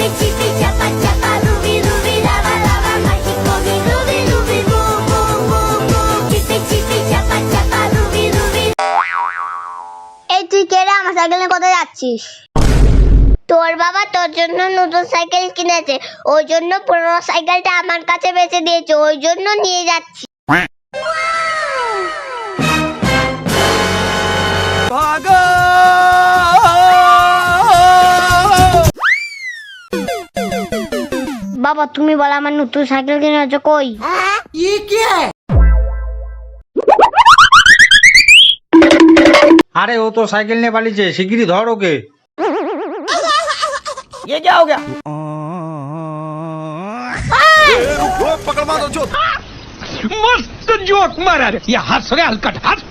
এই তুই কে রে? আমার সাইকেল নিয়ে কোথায় যাচ্ছিস? তোর বাবা তোর জন্য নতুন সাইকেল কিনেছে, ওই জন্য পুরোনো সাইকেলটা আমার কাছে বেচে দিয়েছে, ওই জন্য নিয়ে যাচ্ছি। বাবা তুমি বলো আমার নতুন সাইকেল কিনেছো কই? আরে ও তো সাইকেল নিয়ে পালিয়েছে, শিগগিরই ধর ওকে। ये क्या हो गया? पकड़ मारो जो मस्त जोक मारा रे, या हंस रे हलकट हंस।